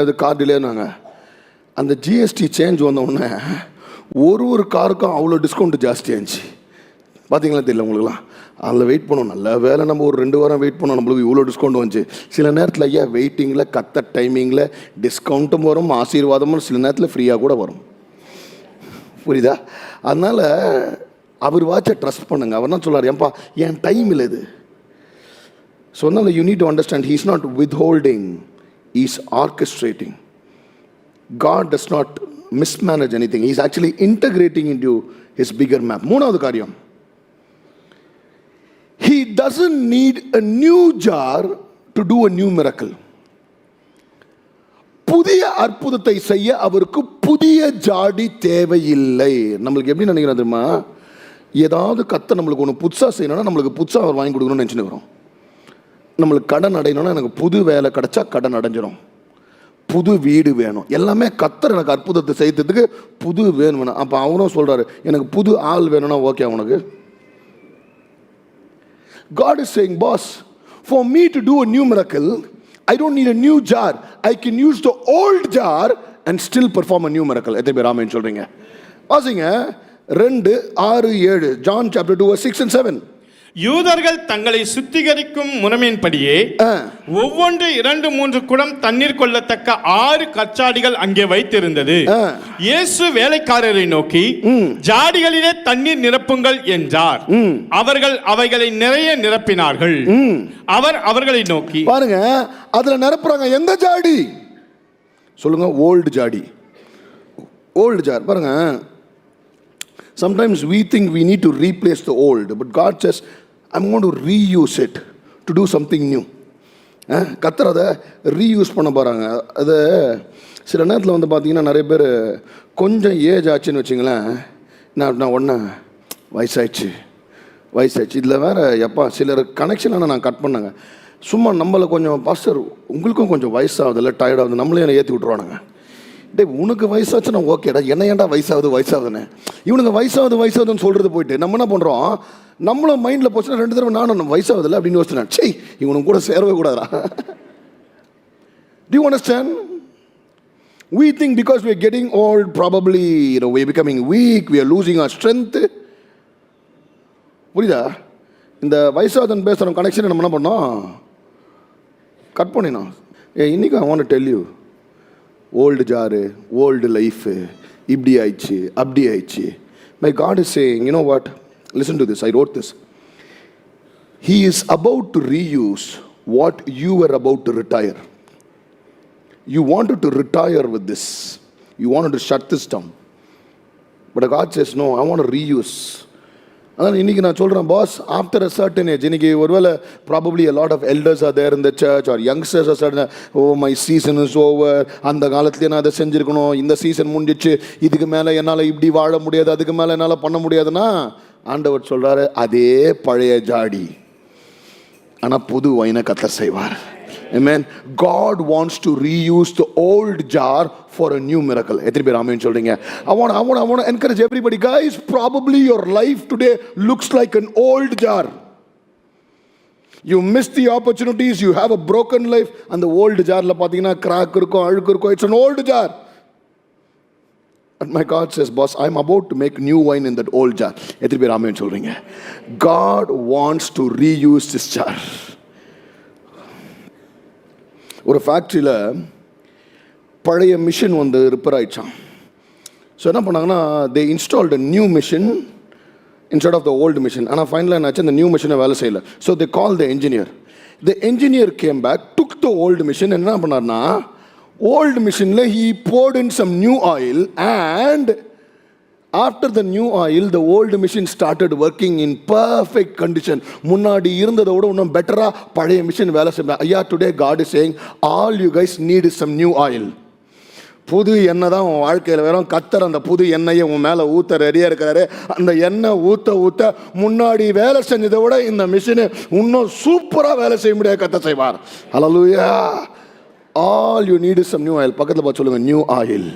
ஆகுதுனாங்க. அந்த ஜிஎஸ்டி சேஞ்ச் வந்தவுடனே ஒரு காருக்கும் அவ்வளோ டிஸ்கவுண்ட் ஜாஸ்தி ஆச்சு. பார்த்தீங்களா தெரியல உங்களுக்குலாம்? அதில் வெயிட் பண்ணோம். நல்ல வேலை நம்ம ஒரு 2 வாரம் வெயிட் பண்ணோம், நம்மளுக்கு இவ்வளோ டிஸ்கவுண்ட் வந்துச்சு. சில நேரத்தில் ஐயா வெயிட்டிங்கில் கத்த டைமிங்கில் டிஸ்கவுண்ட்டும் வரும், ஆசீர்வாதமும் சில நேரத்தில் ஃப்ரீயாக கூட வரும். புரியுதா? அதனால் அவர் வாட்சை ட்ரஸ்ட் பண்ணுங்க. அவர் தான் சொல்கிறார், ஏன்பா என் டைம் இல்லை இது. So now you need to understand, he is not withholding, he is orchestrating. God does not mismanage anything. He is actually integrating into his bigger map. மூணாவது காரியம், he doesn't need a new jar to do a new miracle. புதிய அற்புதத்தை செய்ய அவருக்கு புதிய ஜாடி தேவையில்லை. நம்மளுக்கு எப்படி நினைக்கிறோம் தெரியுமா? ஏதாவது கத்த நம்மளுக்கு ஒன்று புதுசாக செய்யணும்னா நம்மளுக்கு புதுசாக அவர் வாங்கி கொடுக்கணும்னு நினச்சிட்டு வரோம். நம்மளுக்கு கடன் அடையணும்னா எனக்கு புது வேலை கிடைச்சா கடன் அடைஞ்சிடும், புது வீடு வேணும், எல்லாமே கத்தர் எனக்கு அற்புதத்தை செய்யறதுக்கு புது வேணும். அப்போ அவனும் சொல்கிறாரு, எனக்கு புது ஆள் வேணும்னா ஓகே உனக்கு. God is saying, boss, for me to do a new miracle, I don't need a new jar. I can use the old jar and still perform a new miracle. எத்தனை பேர் ஆமென் சொல்கிறீங்க? வாசிங்க 2:6-7, John chapter 2 verse 6 and 7. யூதர்கள் தங்களை சுத்திகரிக்கும் முறைமையின்படியே ஒவ்வொன்று 2-3 குடம் தண்ணீர் கொள்ளத்தக்க 6 கற்சாடிகள் அங்கே வைத்திருந்தது. இயேசு வேலைக்காரரை நோக்கி, ஜாடிகளிலே தண்ணீர் நிரப்புங்கள் என்றார். அவர்கள் அவைகளை நிறைய நிரப்பினார்கள். அவர் அவர்களை நோக்கி, பாருங்க, அதுல நிரப்புறாங்க. எந்த ஜாடி சொல்லுங்க? ஓல்டு ஜாடி, ஓல்டு ஜார். பாருங்க, sometimes we think we need to replace the old, but God says I'm going to reuse it to do something new. கர்த்தர் அதை ரீயூஸ் பண்ண போகிறாங்க. அது சில நேரத்தில் வந்து பார்த்தீங்கன்னா நிறைய பேர் கொஞ்சம் ஏஜ் ஆச்சுன்னு வச்சுங்களேன், நான் ஒன்றா வயசாயிடுச்சு. இதில் வேறு எப்பா சிலர் கனெக்ஷனான நான் கட் பண்ணேங்க. சும்மா நம்மளை கொஞ்சம் பாஸ்டர் உங்களுக்கும் கொஞ்சம் வயசாகுதில்ல, டயர்டாகுது, நம்மளே என்னை ஏற்றி விட்ருவானுங்க. டே, உனக்கு வயசாச்சுன்னா ஓகேடா, என்ன ஏன்டா வயசாகுதுன்னு இவனுங்க வயசாகுதுன்னு சொல்கிறது போயிட்டு நம்ம என்ன பண்ணுறோம், நம்மளும் மைண்டில் போச்சுன்னா 2 தடவை நானும் வயசாகுதில்ல அப்படின்னு யோசிச்சேன். சே, இவனுக்கு கூட சேரவே கூடாதா? Do you understand? We think because we are getting old, probably we are becoming weak, we are losing our strength. புரியுதா? இந்த வயசாகுதுன்னு பேசுகிற கனெக்ஷனை நம்ம என்ன பண்ணோம், கட் பண்ணினோம். இன்னைக்கு I want to tell you, old jar, old life, இப்படி ஆயிடுச்சு அப்படி ஆயிடுச்சு. My God is saying, you know what, listen to this, I wrote this. He is about to reuse what you are about to retire. You wanted to retire with this, you wanted to shut this down, but God says no, I want to reuse. அதனால் இன்றைக்கி நான் சொல்கிறேன், boss, after a certain age, இன்றைக்கி ஒருவேளை probably a lot of elders are there in the church or youngsters are certain, oh my season is over, அந்த காலத்துலேயே நான் அதை செஞ்சுருக்கணும், இந்த சீசன் முடிஞ்சிச்சு, இதுக்கு மேலே என்னால் இப்படி வாழ முடியாது, அதுக்கு மேலே என்னால் பண்ண முடியாதுன்னா ஆண்டவர் சொல்கிறாரு, அதே பழைய ஜாடி ஆனால் புது வைனை கர்த்தர் செய்வார். Amen. God wants to reuse the old jar for a new miracle. எத்தனை பேர் ஆமென் சொல்றீங்க? I want to encourage everybody, guys. Probably your life today looks like an old jar. You missed the opportunities. You have a broken life. அந்த old jarல பாத்தீங்கன்னா crack இருக்கும், அழுக்கு இருக்கும். It's an old jar. And my God says, boss, I'm about to make new wine in that old jar. எத்தனை பேர் ஆமென் சொல்றீங்க? God wants to reuse this jar. ஒரு ஃபேக்ட்ரியில் பழைய மிஷின் வந்து ரிப்பேர் ஆயிடுச்சான். ஸோ என்ன பண்ணாங்கன்னா, they installed new machine instead of the old machine. ஆனால் ஃபைனலாக என்னாச்சு, அந்த நியூ மிஷினை வேலை செய்யலை. So they call the engineer. The engineer came back, took the old machine. என்ன பண்ணார்னா, ஓல்டு மிஷினில் he poured in some new oil, and after the new oil, the old machine started working in perfect condition. முன்னாடி இருந்ததை விட இன்னும் பெட்டரா பழைய machine வேலை செய்ய. ஐயா, today God is saying, all you guys need is some new oil. புது எண்ணெய் தான் உன் வாழ்க்கையில் வேணும். கர்த்தர் அந்த புது எண்ணெயை உன் மேலே ஊற்ற ரெடியாக இருக்கிறாரு. அந்த எண்ணெய் ஊற்ற முன்னாடி வேலை செஞ்சதை விட இந்த மிஷினு இன்னும் சூப்பராக வேலை செய்ய முடியாது, கர்த்தர் செய்வார். ஹல்லேலூயா. all you need is some new oil. பக்கத்தில் பார்த்து சொல்லுங்க, நியூ ஆயில்.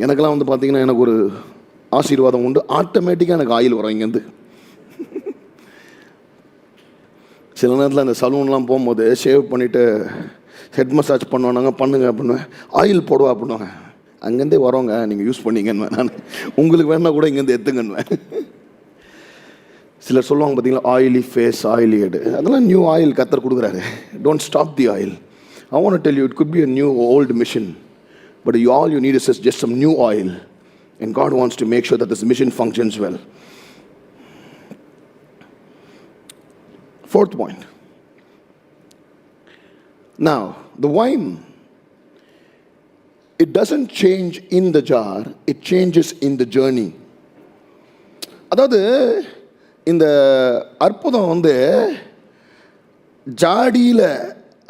எனக்கெல்லாம் வந்து பார்த்தீங்கன்னா, எனக்கு ஒரு ஆசீர்வாதம் உண்டு. ஆட்டோமேட்டிக்காக எனக்கு ஆயில் வரும் இங்கேருந்து. சில நேரத்தில் அந்த சலூன்லாம் போகும்போது ஷேவ் பண்ணிவிட்டு ஹெட் மசாஜ் பண்ணுவானாங்க, பண்ணுங்க பண்ணுவேன், ஆயில் போடுவா பண்ணுவாங்க. அங்கேருந்தே வரோங்க, நீங்கள் யூஸ் பண்ணிங்கன்னு நான் உங்களுக்கு வேணா கூட இங்கேருந்து எடுத்துங்கன்னுவேன். சிலர் சொல்லுவாங்க பார்த்தீங்களா, ஆயிலி ஃபேஸ், ஆயிலி ஹெட், அதெல்லாம் நியூ ஆயில் கர்த்தர் கொடுக்குறாரு. Don't stop the oil. I want to tell you, it could be a new old mission, but all you need is just some new oil, and God wants to make sure that this mission functions well. Fourth point. Now, the wine, it doesn't change in the jar, it changes in the journey. அதாவது இந்த அற்புதம் வந்து ஜாடியில்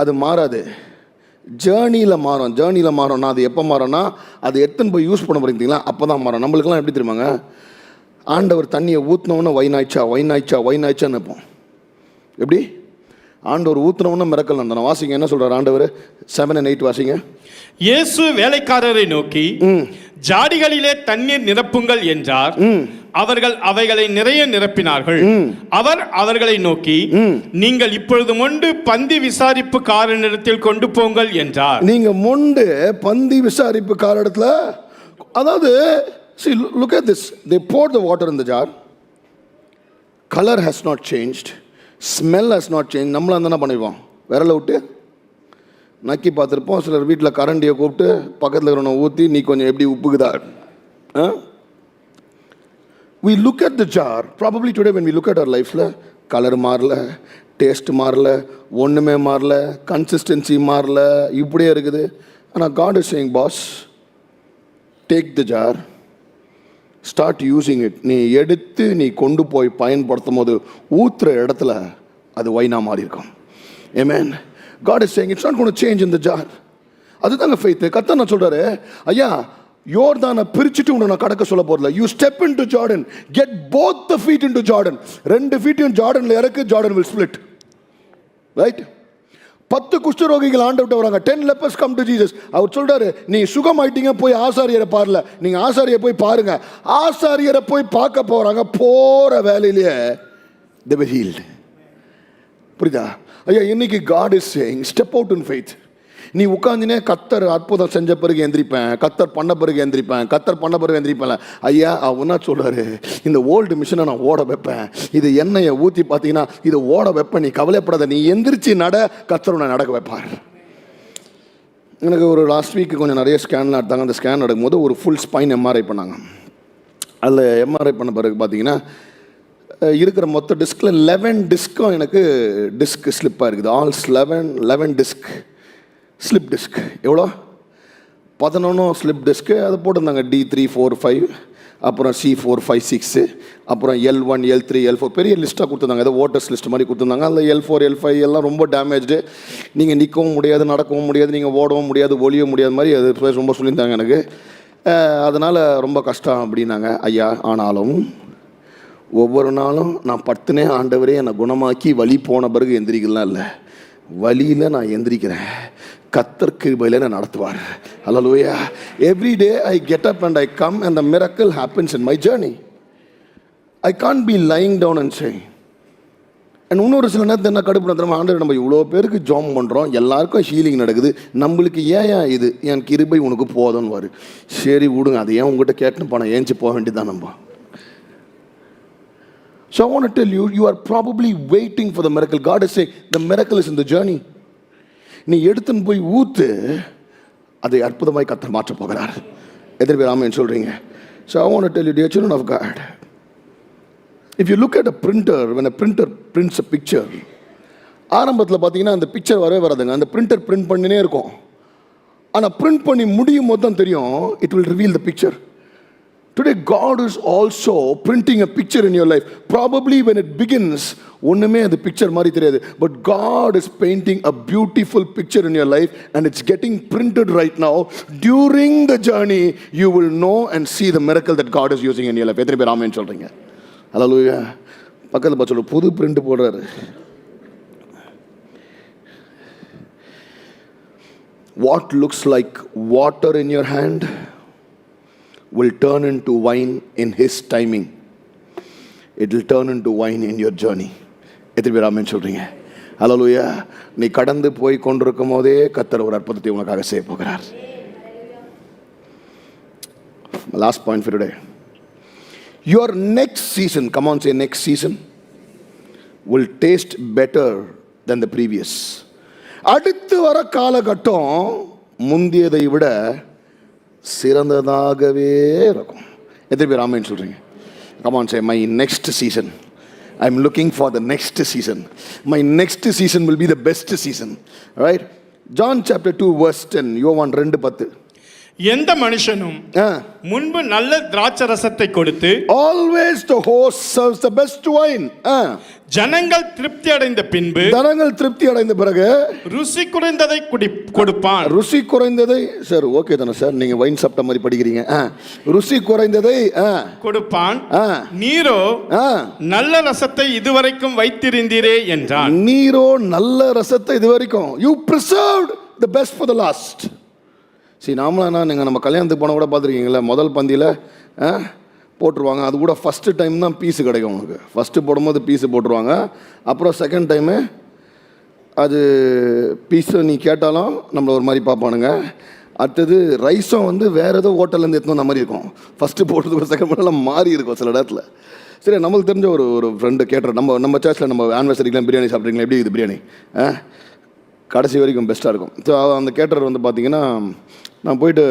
அது மாறாது, ஜேர்னியில் மாறும். ஜேர்னியில் மாறும்னா அது எப்போ மாறும்னா, அது எடுத்துன்னு போய் யூஸ் பண்ண போகிறீங்களா அப்போ தான் மாறும். நம்மளுக்கெல்லாம் எப்படி தெரியுமாங்க, ஆண்டவர் தண்ணியை ஊற்றினோன்னு வைன் ஆயிடுச்சான்னு நிற்போம். எப்படி ஆண்டவர் ஊற்றினோன்னு மிரக்கல் நடந்தோம். வாசிங்க, என்ன சொல்கிறார் ஆண்டவர்? 7 and 8 வாசிங்க. இயேசு வேலைக்காரரை நோக்கி, ஜாடிகளிலே தண்ணீர் நிரப்புங்கள் என்றார். அவர்கள் அவைகளை நிறைய நிரப்பினார்கள். அவர் அவர்களை நோக்கி, நீங்கள் இப்பொழுது மொண்டு பந்தி விசாரிப்பு காரனிடத்தில் கொண்டு போங்கள் என்றார். நீங்க மொண்டு பந்தி விசாரிப்பு காரனிடத்தில், அதாவது see, look at this, they poured the water in the jar, colour has not changed, smell has not change. நம்மளாம் அந்த என்ன பண்ணிப்போம், விரலை விட்டு நக்கி பார்த்துருப்போம். சிலர் வீட்டில் கரண்டியை கூப்பிட்டு பக்கத்தில் இருக்கிறவனை ஊற்றி நீ கொஞ்சம் எப்படி உப்புக்குதா. We look at the jar, probably today when we look at our lives, colour மாறல, டேஸ்ட் மாறல, ஒன்றுமே மாறல, கன்சிஸ்டன்சி மாறல, இப்படியே இருக்குது. ஆனால் God is saying, boss, take the jar, start using it. நீ எடுத்து நீ கொண்டு போய் பயன்படுத்தும் போது ஊத்துற இடத்துல அது வைனா மாறி இருக்கும். Amen. God is saying it's not going to change in the jar. அதுதாங்க ஃபெய்த். கர்த்தர் நான் சொல்றாரு, ஐயா யோர்தானை பிரிச்சுட்டு உன்னை நான் கடக்க சொல்ல போறதில்ல. You step into Jordan, get both the feet into Jordan. 2 ஃபீட்டையும் ஜார்டன்ல இறக்கு, ஜார்டன் will split. ரைட்? 10 குஷ்டரோகிகள் ஆண்டவர்ட்ட வராங்க. 10 lepers come to Jesus. அவர் சொல்றாரு, நீ சுகமாயிட்டீங்க, போய் ஆசாரியரை பாருல. நீங்க ஆசாரியை போய் பாருங்க. ஆசாரியரை போய் பார்க்க போறாங்க. போற வேலையிலேயே they were healed. புரியுதா? ஐயா, இன்னைக்கு God is saying step out in faith. நீ உட்காந்துனே கத்தர் அற்புதம் செஞ்ச பிறகு எந்திரிப்பேன், கத்தர் பண்ண பிறகு எந்திரிப்பேன், கத்தர் பண்ண பிறகு எந்திரிப்பேன். ஐயா அவனா சொல்றாரு, இந்த ஓல்டு மிஷினை நான் ஓட வைப்பேன், இது எண்ணெயை ஊற்றி பார்த்தீங்கன்னா இது ஓட வைப்பேன், நீ கவலைப்படாத, நீ எந்திரிச்சு நட, கத்தர் உன்னை நடக்க வைப்பார். எனக்கு ஒரு லாஸ்ட் வீக் கொஞ்சம் நிறைய ஸ்கேன்லாம் எடுத்தாங்க. அந்த ஸ்கேன் நடக்கும்போது ஒரு ஃபுல் ஸ்பைன் எம்ஆர்ஐ பண்ணாங்க. அதில் எம்ஆர்ஐ பண்ண பிறகு பார்த்தீங்கன்னா இருக்கிற மொத்த டிஸ்கில் 11 டிஸ்க்கும் எனக்கு டிஸ்க் ஸ்லிப்பாக இருக்குது. Alps 11 disk slip disk. எவ்வளோ? 11 ஸ்லிப் டிஸ்க்கு. அது போட்டிருந்தாங்க D3, 4, 5, அப்புறம் C4, 5, 6, அப்புறம் L1, L3, L4, பெரிய லிஸ்ட்டாக கொடுத்துருந்தாங்க. ஏதோ ஓட்டர்ஸ் லிஸ்ட் மாதிரி கொடுத்துருந்தாங்க. அதில் L4, L5 எல்லாம் ரொம்ப டேமேஜ்டு. நீங்கள் நிற்கவும் முடியாது, நடக்கவும் முடியாது, நீங்கள் ஓடவும் முடியாது, ஒளியவும் முடியாத மாதிரி அது ரொம்ப சொல்லியிருந்தாங்க எனக்கு. அதனால் ரொம்ப கஷ்டம் அப்படின்னாங்க. ஐயா, ஆனாலும் ஒவ்வொரு நாளும் நான் படுத்துனே, ஆண்டவரே என்னை குணமாக்கி வலி போன பிறகு எந்திரிக்கலாம் இல்லை, வலியில் நான் எந்திரிக்கிறேன், கர்த்தர் கிருபையில நான் நடத்துவார். Hallelujah. Every day I get up and I come and the miracle happens in my journey. I can't be lying down and say. And இன்னொரு சில நேரத்தில் என்ன கடுப்பு நடத்துகிறோம், ஆண்டவர் நம்ம இவ்வளோ பேருக்கு ஜாம் பண்ணுறோம், எல்லாருக்கும் ஹீலிங் நடக்குது, நம்மளுக்கு ஏன் இது, என் கிருபை உனக்கு போதும்னு வரு. சரி விடுங்க, அது ஏன் உங்கள்கிட்ட கேட்டுன்னு போனால் ஏஞ்சி போக வேண்டியதுதான் நம்ம. So I want to tell you, you are probably waiting for the miracle. God is saying, the miracle is in the journey. நீ எடுத்துன்னு போய் ஊத்து, அதை அற்புதமாய் கர்த்தர் மாற்ற போகிறார். எத்தனை பேர் ஆமென் சொல்றீங்க? So I want to tell you, dear children of God, if you look at a printer, when a printer prints a picture, ஆரம்பத்தில் பார்த்தீங்கன்னா அந்த பிக்சர் வரவே வராதுங்க. அந்த பிரிண்டர் பிரிண்ட் பண்ணினே இருக்கும். ஆனால் பிரிண்ட் பண்ணி முடியும் போது தான் தெரியும், it will reveal the picture. Today God is also printing a picture in your life. Probably when it begins, ஒண்ணுமே அந்த பிக்சர் மாதிரி தெரியாது, but God is painting a beautiful picture in your life and it's getting printed right now. During the journey you will know and see the miracle that God is using in your life. எத்தனை பேர் ஆமென் சொல்றீங்க? ஹல்லேலூயா. பக்கத்துல பார்த்து சொல்லு, புது print போடுறாரு. What looks like water in your hand will turn into wine in His timing. It will turn into wine in your journey. எத்தனை பேர் ஆமென் சொல்றீங்க? ஹல்லேலூயா. நீ கடந்து போய் கொண்டிருக்கும் போதே கர்த்தர் ஒரு அற்புதத்தை உனக்காக செய்ய போகிறார். Last point for today. Your next season, come on say next season, will taste better than the previous. அடுத்து வர காலகட்டம் முந்தியதை விட சிறந்ததாகவே இருக்கும். எத்தனை பேர் ஆமென் சொல்றீங்க? Come on say, my next season, I'm looking for the next season. My next season will be the best season. Right? John chapter 2 verse 10, யோவான் 2:10. எந்த மனுஷனும் முன்பு நல்ல திராட்சை ரசத்தை கொடுத்து, always the host serves the best wine. ஜனங்கள் திருப்தி அடைந்த பின்பு, ஜனங்கள் திருப்தி அடைந்த பிறகு ருசி குறைந்ததை கொடுப்பான். ருசி குறைந்ததை, சார் ஓகே தானே சார், நீங்க வைன் சாப்பிட்ட மாதிரி படிக்கிறீங்க. ருசி குறைந்ததை கொடுப்பான். நீரோ நல்ல ரசத்தை இதுவரைக்கும் வைத்திருந்தீரே என்றான். நீரோ நல்ல ரசத்தை இதுவரைக்கும், you preserved the best for the last. சரி, நாமளும் என்ன, நீங்கள் நம்ம கல்யாணத்துக்கு போனால் கூட பார்த்துருக்கீங்களா, முதல் பந்தியில் போட்டுருவாங்க, அது கூட ஃபஸ்ட்டு டைம் தான் பீஸு கிடைக்கும் உனக்கு. ஃபஸ்ட்டு போடும்போது பீஸு போட்டுருவாங்க, அப்புறம் செகண்ட் டைமு அது பீஸு நீ கேட்டாலும் நம்மளை ஒரு மாதிரி பார்ப்பானுங்க. அடுத்தது ரைஸும் வந்து வேறு ஏதோ ஹோட்டல்லேருந்து எடுத்துன்னு வந்த மாதிரி இருக்கும். ஃபஸ்ட்டு போடுறதுக்கு செகண்ட் பண்ணலாம் மாறி இருக்கும் சில இடத்துல. சரி, நம்மளுக்கு தெரிஞ்ச ஒரு ஃப்ரெண்டு கேட்டுற, நம்ம சர்ச்சில் நம்ம ஆனிவர்சரிக்கெலாம் பிரியாணி சாப்பிட்றீங்களா, எப்படி இது பிரியாணி கடைசி வரைக்கும் பெஸ்ட்டாக இருக்கும். ஸோ அந்த கேட்டர் வந்து பார்த்தீங்கன்னா, நான் போயிட்டு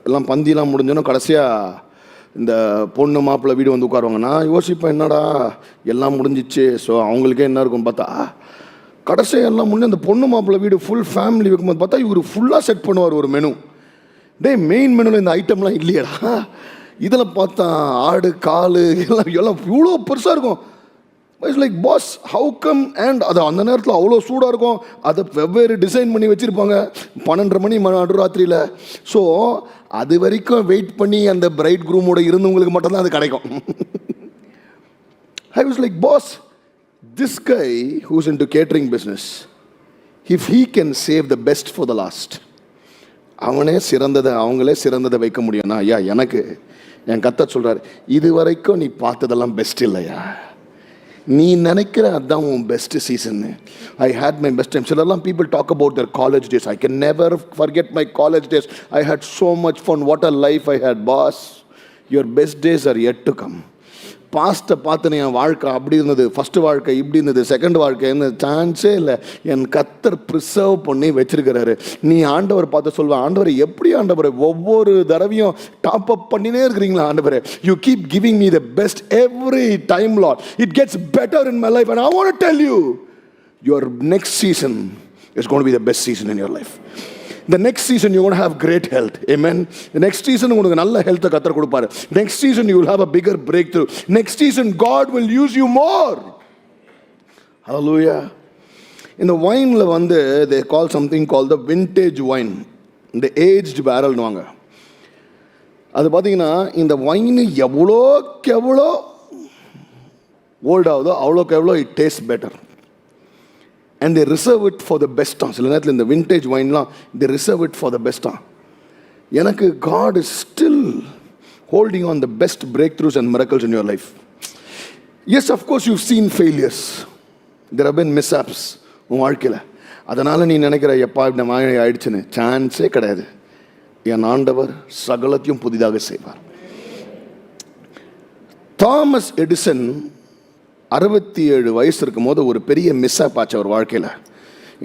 எல்லாம் பந்தியெலாம் முடிஞ்சோன்னா கடைசியாக இந்த பொண்ணு மாப்பிள்ளை வீடு வந்து உட்காருவாங்க. நான் யோசிப்பேன், என்னடா எல்லாம் முடிஞ்சிச்சு, ஸோ அவங்களுக்கே என்ன இருக்கும்னு பார்த்தா கடைசியாக எல்லாம் முடிஞ்சு அந்த பொண்ணு மாப்பிள்ளை வீடு ஃபுல் ஃபேமிலி வைக்கும்போது பார்த்தா இவர் ஃபுல்லாக செட் பண்ணுவார் ஒரு மெனு. மெயின் மெனுவில் இந்த ஐட்டம்லாம் இல்லையடா, இதில் பார்த்தா ஆடு கால் எல்லாம் இவ்வளோ பெருசாக இருக்கும். It's like boss, how come? And அது அந்த நேரத்தில் அவ்வளோ சூடாக இருக்கும். அதை வெவ்வேறு டிசைன் பண்ணி வச்சுருப்பாங்க 12:30 மணி நடுராத்திரியில். ஸோ அது வரைக்கும் வெயிட் பண்ணி அந்த பிரைட் குரூமோட இருந்தவங்களுக்கு மட்டும்தான் அது கிடைக்கும். I was like, boss, this guy who's into catering business, if he can save the best for the last, அவங்களே சிறந்ததை வைக்க முடியும்னா, ஐயா எனக்கு என் கர்த்தர் சொல்கிறார், இது வரைக்கும் நீ பார்த்ததெல்லாம் பெஸ்ட் இல்லையா, நீ நினைக்கிற அதுதான் உன் best season. I had my best time. சிலர்லாம் people talk about their college days. I can never forget my college days. I had so much fun. What a life I had. Boss, your best days are yet to come. பாஸ்ட்டை பார்த்துன்னு என் வாழ்க்கை அப்படி இருந்தது, first வாழ்க்கை இப்படி இருந்தது, second வாழ்க்கை என்ன சான்ஸே இல்லை. என் கர்த்தர் ப்ரிசர்வ் பண்ணி வச்சிருக்கிறாரு. நீ ஆண்டவர் பார்த்து சொல்வேன், ஆண்டவர் எப்படி ஆண்டவர் ஒவ்வொரு தடவையும் டாப் அப் பண்ணினே இருக்கிறீங்களா ஆண்டவர்? You keep giving me the best every time Lord. It gets better in my life and I want to tell you, your next season is going to be the best season in your life. The next season you're going to have great health. Amen. The next season உங்களுக்கு நல்ல ஹெல்த்தை கர்த்தர் கொடுப்பாரு. Next season you will have a bigger breakthrough. Next season God will use you more. Hallelujah. In the wineல வந்து they call something called the vintage wine. The aged barrel னுவாங்க. அது பார்த்தீங்கன்னா இந்த wine எவ்வளோக்கு எவ்வளோ ஓல்ட் ஆகுதோ அவ்வளோக்கு எவ்வளோ it taste better. And they reserve it for the best time. சில நேரத்தில் இந்த vintage வைன்லாம் they reserve it for the best time. எனக்கு God is still holding on the best breakthroughs and miracles in your life. Yes, of course you've seen failures. There have been mishaps உன் வாழ்க்கையில். அதனால் நீ நினைக்கிற எப்பா இப்படி மாதிரி ஆயிடுச்சுன்னு, சான்ஸே கிடையாது. என் ஆண்டவர் சகலத்தையும் புதிதாக செய்வார். தாமஸ் எடிசன் 67 வயசு இருக்கும் போது ஒரு பெரிய மிஸ்அப் ஆச்சு அவர் வாழ்க்கையில்.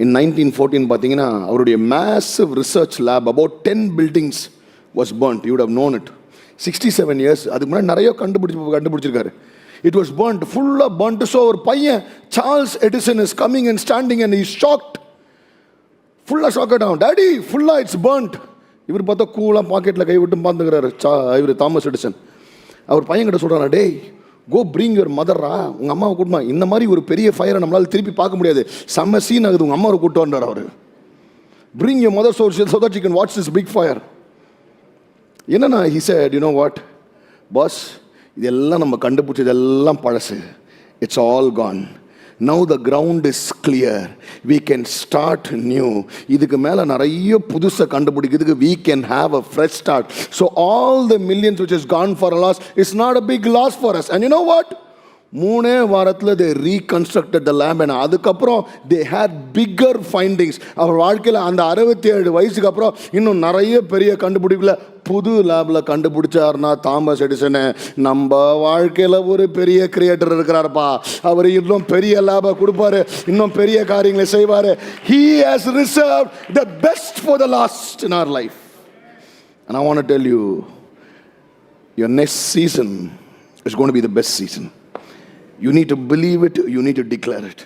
இன் 1914 பார்த்தீங்கன்னா அவருடைய massive research lab about 10 buildings was burnt. You would have known it. 67 years அதுக்கு முன்னாடி நிறைய கண்டுபிடிச்சிருக்காரு. It was burnt, ஃபுல்லாக burnt. ஸோ ஒரு பையன் Charles Edison is coming and standing and is shocked. ஃபுல்லாக ஷாக் ஆகிட்டான். டேடி ஃபுல்லாக இட்ஸ் burnt. இவர் பார்த்தா கூலாக பாக்கெட்டில் கை விட்டு பார்த்துக்கிறாரு இவர் தாமஸ் எடிசன். அவர் பையன்கிட்ட சொல்கிறாரா, டேய் கோ பிரிங் யுவர் மதரா, உங்கள் அம்மாவை கூட்டுமா, இந்த மாதிரி ஒரு பெரிய ஃபயரை நம்மளால் திருப்பி பார்க்க முடியாது, செம்ம சீன் ஆகுது, உங்கள் அம்மாவை கூட்டு வந்தார் அவர். Bring your mother so that you can watch this big fire. என்னன்னா he said, you know what boss, இதெல்லாம் நம்ம கண்டுபிடிச்சது எல்லாம் பழசு, it's all gone. Now the ground is clear. We can start new. இதுக்கு மேல நிறைய புதுசா கண்டுபிடிக்கிறதுக்கு we can have a fresh start. So all the millions which has gone for a loss is not a big loss for us. And you know what? 3 வாரத்தில் they reconstructed the lab and அதுக்கப்புறம் they had bigger findings. அவர் வாழ்க்கையில் அந்த 67 வயசுக்கு அப்புறம் இன்னும் நிறைய பெரிய கண்டுபிடிப்புல புது லேபில் கண்டுபிடிச்சார்னா தாமஸ் எடிசனு, நம்ம வாழ்க்கையில் ஒரு பெரிய கிரியேட்டர் இருக்கிறார்ப்பா, அவர் இன்னும் பெரிய லேபை கொடுப்பாரு, இன்னும் பெரிய காரியங்களை செய்வார். He has reserved the best for the last in our life. And I want to tell you, your next season is going to be the best season. You need to believe it, you need to declare it.